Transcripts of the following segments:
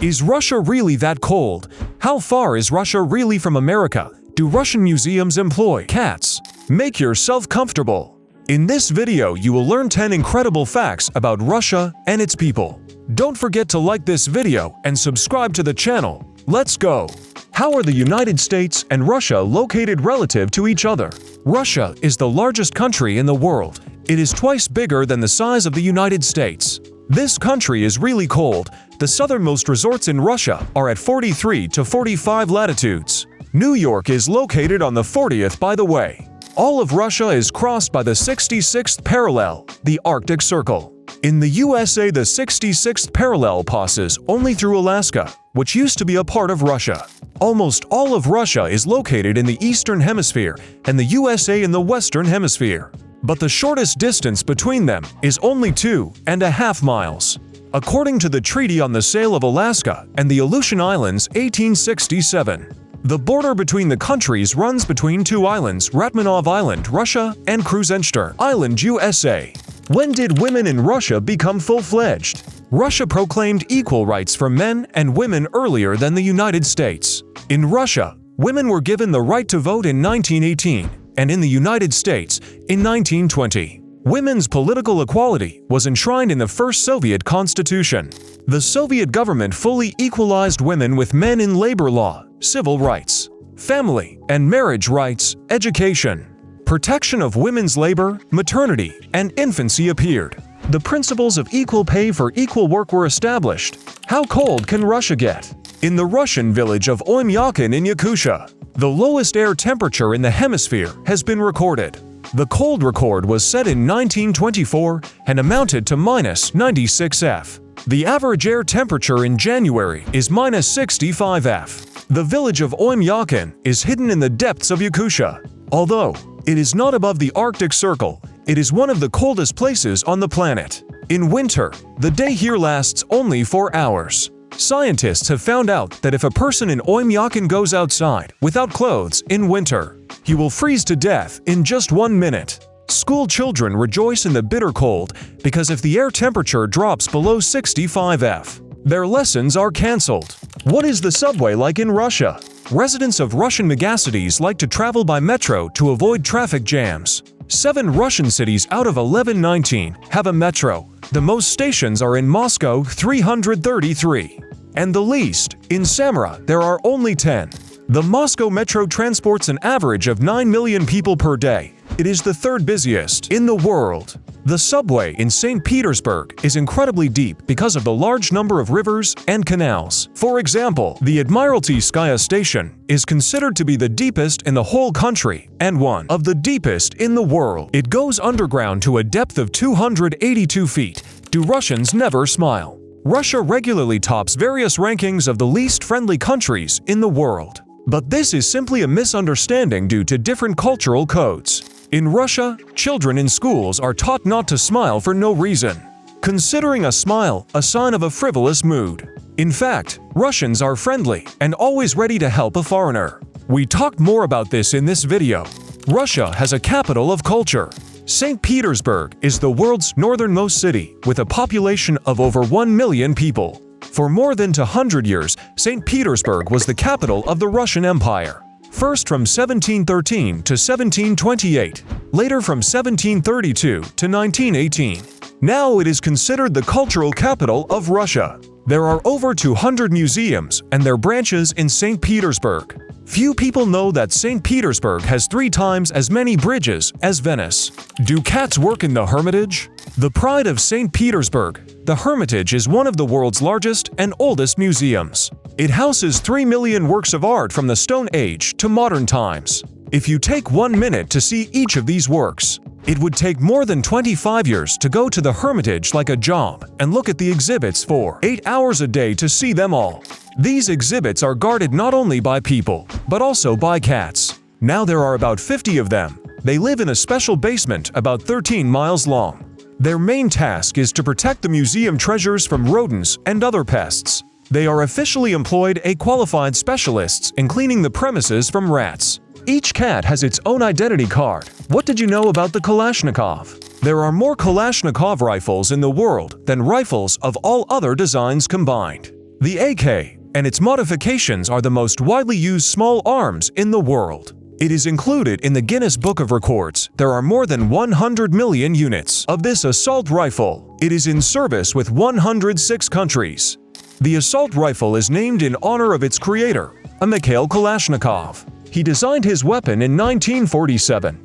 Is Russia really that cold? How far is Russia really from America? Do Russian museums employ cats? Make yourself comfortable. In this video, you will learn 10 incredible facts about Russia and its people. Don't forget to like this video and subscribe to the channel. Let's go! How are the United States and Russia located relative to each other? Russia is the largest country in the world. It is twice bigger than the size of the United States. This country is really cold. The southernmost resorts in Russia are at 43 to 45 latitudes. New York is located on the 40th, by the way. All of Russia is crossed by the 66th parallel, the Arctic Circle. In the USA, the 66th parallel passes only through Alaska, which used to be a part of Russia. Almost all of Russia is located in the Eastern Hemisphere and the USA in the Western Hemisphere. But the shortest distance between them is only 2.5 miles. According to the Treaty on the Sale of Alaska and the Aleutian Islands 1867, the border between the countries runs between two islands, Ratmanov Island, Russia, and Krusenstern Island, USA. When did women in Russia become full-fledged? Russia proclaimed equal rights for men and women earlier than the United States. In Russia, women were given the right to vote in 1918, and in the United States in 1920. Women's political equality was enshrined in the first Soviet constitution. The Soviet government fully equalized women with men in labor law, civil rights, family and marriage rights, education. Protection of women's labor, maternity, and infancy appeared. The principles of equal pay for equal work were established. How cold can Russia get? In the Russian village of Oymyakon in Yakutia, the lowest air temperature in the hemisphere has been recorded. The cold record was set in 1924 and amounted to -96 F. The average air temperature in January is -65 F. The village of Oymyakon is hidden in the depths of Yakutia. Although it is not above the Arctic Circle, it is one of the coldest places on the planet. In winter, the day here lasts only 4 hours. Scientists have found out that if a person in Oymyakon goes outside without clothes in winter, he will freeze to death in just 1 minute. School children rejoice in the bitter cold because if the air temperature drops below 65 F, their lessons are cancelled. What is the subway like in Russia? Residents of Russian megacities like to travel by metro to avoid traffic jams. 7 Russian cities out of 1119 have a metro. The most stations are in Moscow, 333. And the least, in Samara, there are only 10. The Moscow metro transports an average of 9 million people per day. It is the third busiest in the world. The subway in St. Petersburg is incredibly deep because of the large number of rivers and canals. For example, the Admiraltskaya station is considered to be the deepest in the whole country and one of the deepest in the world. It goes underground to a depth of 282 feet. Do Russians never smile? Russia regularly tops various rankings of the least friendly countries in the world. But this is simply a misunderstanding due to different cultural codes. In Russia, children in schools are taught not to smile for no reason, considering a smile a sign of a frivolous mood. In fact, Russians are friendly and always ready to help a foreigner. We talked more about this in this video. Russia has a capital of culture. St. Petersburg is the world's northernmost city with a population of over 1 million people. For more than 200 years, St. Petersburg was the capital of the Russian Empire. First from 1713 to 1728, later from 1732 to 1918. Now it is considered the cultural capital of Russia. There are over 200 museums and their branches in St. Petersburg. Few people know that St. Petersburg has 3 times as many bridges as Venice. Do cats work in the Hermitage? The pride of St. Petersburg, the Hermitage is one of the world's largest and oldest museums. It houses 3 million works of art from the Stone Age to modern times. If you take 1 minute to see each of these works, it would take more than 25 years to go to the Hermitage like a job and look at the exhibits for 8 hours a day to see them all. These exhibits are guarded not only by people, but also by cats. Now there are about 50 of them. They live in a special basement about 13 miles long. Their main task is to protect the museum treasures from rodents and other pests. They are officially employed as qualified specialists in cleaning the premises from rats. Each cat has its own identity card. What did you know about the Kalashnikov? There are more Kalashnikov rifles in the world than rifles of all other designs combined. The AK and its modifications are the most widely used small arms in the world. It is included in the Guinness Book of Records. There are more than 100 million units of this assault rifle. It is in service with 106 countries. The assault rifle is named in honor of its creator, Mikhail Kalashnikov. He designed his weapon in 1947.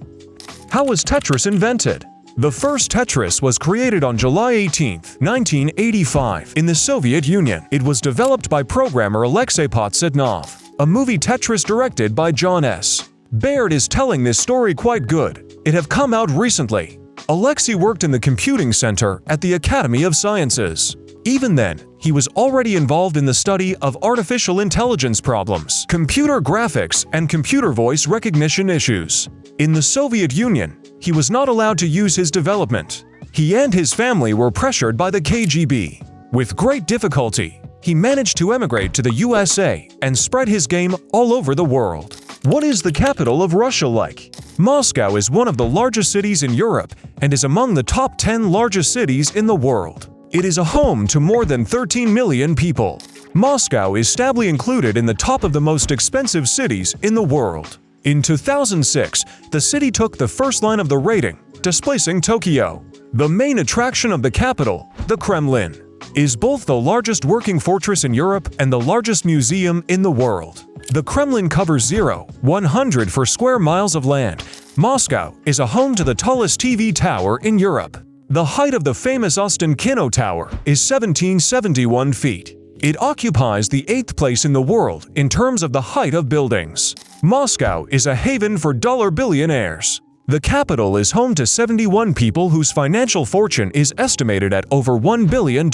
How was Tetris invented? The first Tetris was created on July 18, 1985, in the Soviet Union. It was developed by programmer Alexei Podsednov. A movie Tetris directed by John S. Baird is telling this story quite good. It have come out recently. Alexei worked in the computing center at the Academy of Sciences. Even then, he was already involved in the study of artificial intelligence problems, computer graphics, and computer voice recognition issues. In the Soviet Union, he was not allowed to use his development. He and his family were pressured by the KGB. With great difficulty, he managed to emigrate to the USA and spread his game all over the world. What is the capital of Russia like? Moscow is one of the largest cities in Europe and is among the top 10 largest cities in the world. It is a home to more than 13 million people. Moscow is stably included in the top of the most expensive cities in the world. In 2006, the city took the first line of the rating, displacing Tokyo. The main attraction of the capital, the Kremlin, is both the largest working fortress in Europe and the largest museum in the world. The Kremlin covers 100 for square miles of land. Moscow is a home to the tallest TV tower in Europe. The height of the famous Ostankino Tower is 1771 feet. It occupies the 8th place in the world in terms of the height of buildings. Moscow is a haven for dollar billionaires. The capital is home to 71 people whose financial fortune is estimated at over $1 billion.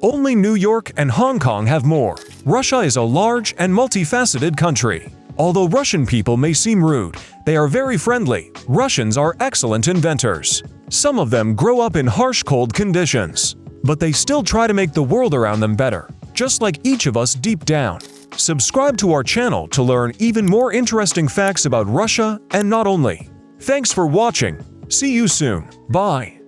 Only New York and Hong Kong have more. Russia is a large and multifaceted country. Although Russian people may seem rude, they are very friendly. Russians are excellent inventors. Some of them grow up in harsh cold conditions, but they still try to make the world around them better, just like each of us deep down. Subscribe to our channel to learn even more interesting facts about Russia and not only. Thanks for watching. See you soon. Bye.